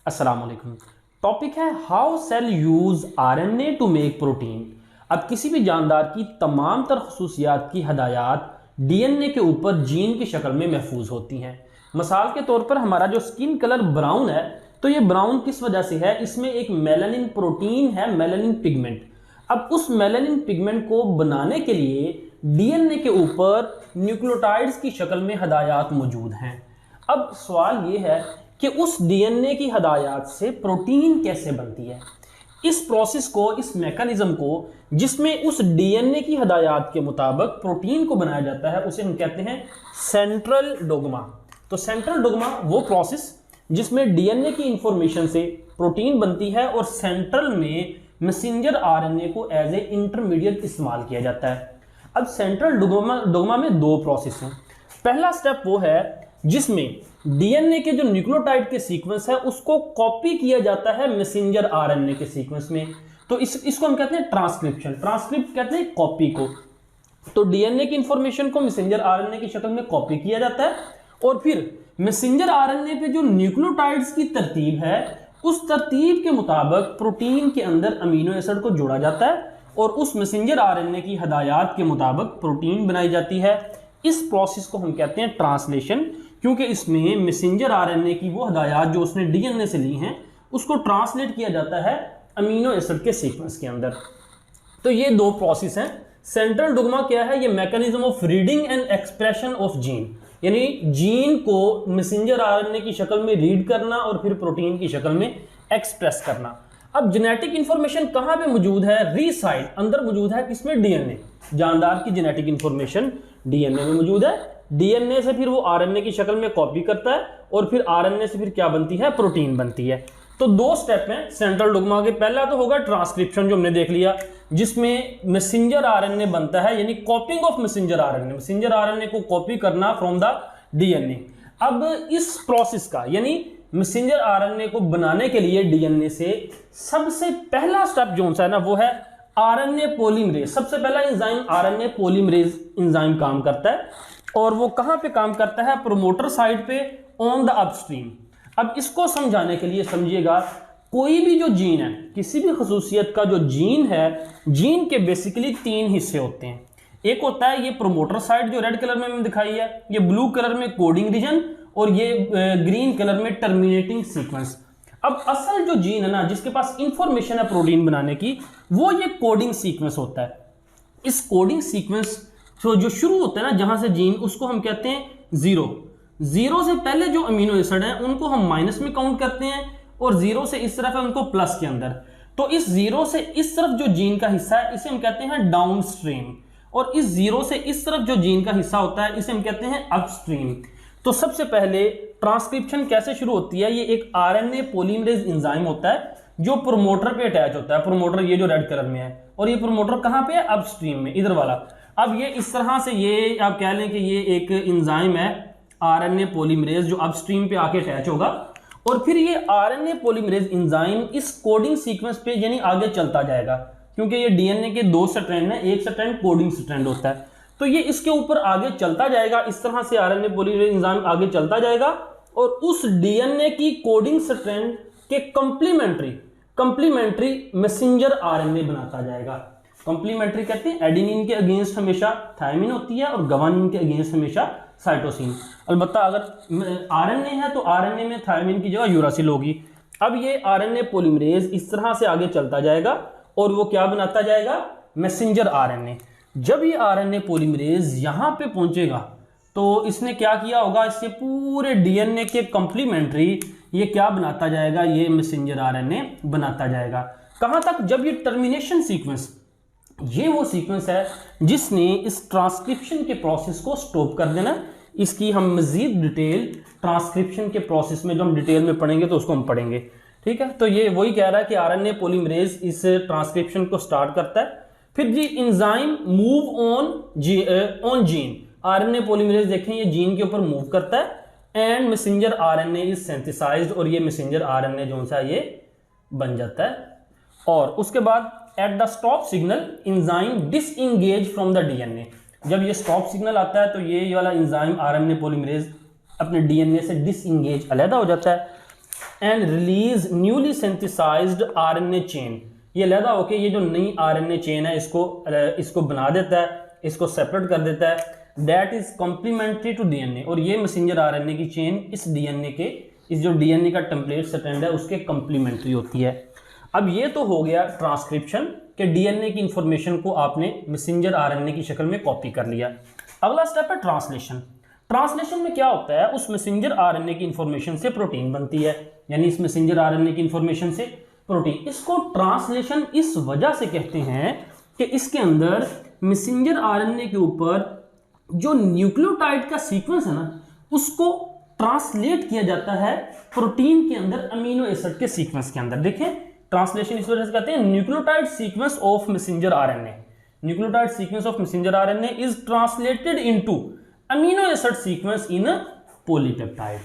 अस्सलाम वालेकुम। टॉपिक है how cell use RNA to make protein. अब किसी भी जानदार की तमाम तर खसूसियात की हदायत डीएनए के ऊपर जीन की शक्ल में महफूज होती हैं। मिसाल के तौर पर हमारा जो स्किन कलर ब्राउन है, तो ये ब्राउन किस वजह से है? इसमें एक मेलानिन प्रोटीन है, मेलानिन पिगमेंट। अब उस मेलानिन पिगमेंट को बनाने के लिए डीएनए के ऊपर न्यूक्लियोटाइड्स की शक्ल में हदायत मौजूद हैं। अब सवाल ये है कि उस डीएनए की हदायत से प्रोटीन कैसे बनती है। इस प्रोसेस को, इस मैकेनिज्म को जिसमें उस डीएनए की हदायत के मुताबिक प्रोटीन को बनाया जाता है, उसे हम कहते हैं सेंट्रल डोग्मा। तो सेंट्रल डोग्मा वो प्रोसेस जिसमें डीएनए की इंफॉर्मेशन से प्रोटीन बनती है और सेंट्रल में मैसेंजर आरएनए को एज ए इंटरमीडिएट इस्तेमाल किया जाता है। अब सेंट्रल डोग्मा में दो प्रोसेस हैं। पहला स्टेप वो है जिसमें डीएनए के जो न्यूक्लियोटाइड के सीक्वेंस है उसको कॉपी किया जाता है मैसेंजर आरएनए के सीक्वेंस में। तो इसको हम कहते हैं ट्रांसक्रिप्शन। ट्रांसक्रिप्ट कहते हैं कॉपी को। तो डीएनए की इंफॉर्मेशन को मैसेंजर आरएनए की शक्ल में कॉपी किया जाता है और फिर मैसेंजर आरएनए पे जो न्यूक्लियोटाइड्स की तरतीब है, उस तरतीब के मुताबिक प्रोटीन के अंदर अमीनो एसिड को जोड़ा जाता है और उस मैसेंजर आरएनए की हदायत के मुताबिक प्रोटीन बनाई जाती है। इस प्रोसेस को हम कहते हैं ट्रांसलेशन, क्योंकि इसमें मैसेंजर आरएनए की वो हदायत जो उसने डीएनए से ली हैं उसको ट्रांसलेट किया जाता है अमीनो एसिड के सीक्वेंस के अंदर। तो ये दो प्रोसेस हैं। सेंट्रल डोग्मा क्या है? ये mechanism of reading and expression of gene, यानी जीन को मैसेंजर आरएनए की शक्ल में रीड करना और फिर प्रोटीन की शक्ल में एक्सप्रेस करना। अब जेनेटिक इंफॉर्मेशन कहाँ पे मौजूद है? रीसाइड अंदर मौजूद है, किसमें? डीएनए। जानदार की जेनेटिक इंफॉर्मेशन डीएनए में मौजूद है। डीएनए से फिर वो आरएनए की शक्ल में कॉपी करता है और फिर आरएनए से फिर क्या बनती है? प्रोटीन बनती है। तो दो स्टेप हैं सेंट्रल डोग्मा के। पहला तो होगा ट्रांसक्रिप्शन, जो हमने देख लिया, जिसमें मैसेंजर आरएनए बनता है, यानी कॉपिंग of messenger RNA. Messenger RNA को कॉपी करना फ्रॉम द डीएनए। अब इस प्रोसेस का, यानी मैसेंजर आरएनए को बनाने के लिए डीएनए से सबसे पहला स्टेप जो सा है ना, वो है आरएनए पॉलीमरेज। सबसे पहला एंजाइम आरएनए पॉलीमरेज एंजाइम काम करता है और वो कहां पे काम करता है? प्रोमोटर साइड पे, ऑन द अपस्ट्रीम। अब इसको समझाने के लिए समझिएगा, कोई भी जो जीन है, किसी भी खसूसियत का जो जीन है, जीन के बेसिकली तीन हिस्से होते हैं। एक होता है ये प्रोमोटर साइड जो रेड कलर में मैंने दिखाई है, ये ब्लू कलर में कोडिंग रीजन और ये ग्रीन कलर में टर्मिनेटिंग सीक्वेंस। अब असल जो जीन है ना, जिसके पास इंफॉर्मेशन है प्रोटीन बनाने की, वो ये कोडिंग सीक्वेंस होता है। इस कोडिंग सीक्वेंस तो जो शुरू होता है ना जहां से जीन, उसको हम कहते हैं जीरो। जीरो से पहले जो अमीनो एसिड हैं उनको हम माइनस में काउंट करते हैं और जीरो से इस तरफ है उनको प्लस के अंदर। तो इस जीरो से इस तरफ जो जीन का हिस्सा है इसे हम कहते हैं डाउनस्ट्रीम, और इस जीरो से इस तरफ जो जीन का हिस्सा होता है इसे हम कहते हैं अपस्ट्रीम। तो सबसे पहले ट्रांसक्रिप्शन कैसे शुरू होती है? ये एक आरएनए पॉलीमरेज एंजाइम होता है जो प्रोमोटर पे अटैच होता है। प्रोमोटर ये जो रेड कलर में है, और ये प्रोमोटर कहां पे है? अपस्ट्रीम में, इधर वाला। अब ये इस तरह से, ये आप कह लें कि ये एक एंजाइम है आरएनए पॉलीमरेज जो अपस्ट्रीम पे आके अटैच होगा, और फिर ये आरएनए पॉलीमरेज एंजाइम इस कोडिंग सीक्वेंस पे यानी आगे चलता जाएगा, क्योंकि ये डीएनए के दो स्ट्रैंड है, एक स्ट्रैंड कोडिंग स्ट्रैंड होता है। तो ये इसके ऊपर आगे चलता जाएगा, इस तरह से आरएनए पॉलीमरेज एंजाइम आगे चलता जाएगा और उस डीएनए की कोडिंग स्ट्रैंड के कंप्लीमेंट्री मैसेंजर आरएनए बनाता जाएगा। कंप्लीमेंट्री कहते हैं एडेनिन के अगेंस्ट हमेशा थायमिन होती है और गवानिन के अगेंस्ट हमेशा साइटोसिन। अलबत्ता अगर आरएनए है तो आरएनए में थायमिन की जगह यूरासिल होगी। अब ये आरएनए पॉलीमरेज इस तरह से आगे चलता जाएगा और वो क्या बनाता जाएगा? Messenger RNA. जब ये आरएनए पॉलीमरेज यहां पे पहुंचेगा तो इसने क्या किया होगा? इससे पूरे डीएनए के कंप्लीमेंट्री ये क्या बनाता जाएगा? ये मैसेंजर आरएनए बनाता जाएगा। कहां तक? जब ये टर्मिनेशन सीक्वेंस, ये वो सीक्वेंस है जिसने इस ट्रांसक्रिप्शन के प्रोसेस को स्टॉप कर देना। इसकी हम मजीद डिटेल ट्रांसक्रिप्शन के प्रोसेस में जो हम डिटेल में पढ़ेंगे तो उसको हम पढ़ेंगे, ठीक है। तो ये वही कह रहा है कि आरएनए पॉलीमरेज इस ट्रांसक्रिप्शन को स्टार्ट करता है। फिर जी enzyme move on gene. RNA polymerase देखें ये जीन के ऊपर मूव करता है and messenger RNA is synthesised, और ये मैसेंजर आरएनए जो सा ये बन जाता है। और उसके बाद at the stop signal enzyme disengage from the DNA. जब ये स्टॉप सिग्नल आता है तो ये वाला एंजाइम आरएनए पॉलीमरेज अपने डीएनए से डिसएंगेज, अलग हो जाता है। And release newly synthesised RNA chain. ये लहदा होके ये जो नई आरएनए चेन है इसको बना देता है, इसको सेपरेट कर देता है। That is complementary to DNA, और ये मैसेंजर आरएनए की चेन इस डीएनए के, इस जो डीएनए का टेम्पलेट स्ट्रैंड है उसके कॉम्प्लीमेंट्री होती है। अब ये तो हो गया ट्रांसक्रिप्शन के डीएनए की इंफॉर्मेशन को आपने मैसेंजर आरएनए की शक्ल में कॉपी कर लिया। अगला स्टेप है ट्रांसलेशन। ट्रांसलेशन में क्या होता है, उस मैसेंजर आरएनए की इंफॉर्मेशन से प्रोटीन बनती है, यानी इस मैसेंजर आरएनए की इंफॉर्मेशन से प्रोटीन। इसको ट्रांसलेशन इस वजह से कहते हैं कि इसके अंदर मैसेंजर आरएनए के ऊपर जो न्यूक्लियोटाइड का सीक्वेंस है ना, उसको ट्रांसलेट किया जाता है प्रोटीन के अंदर अमीनो एसिड के सीक्वेंस के अंदर। देखें, ट्रांसलेशन इस वजह से कहते हैं nucleotide sequence of messenger RNA. Nucleotide sequence of messenger RNA is translated into amino acid sequence in polypeptide.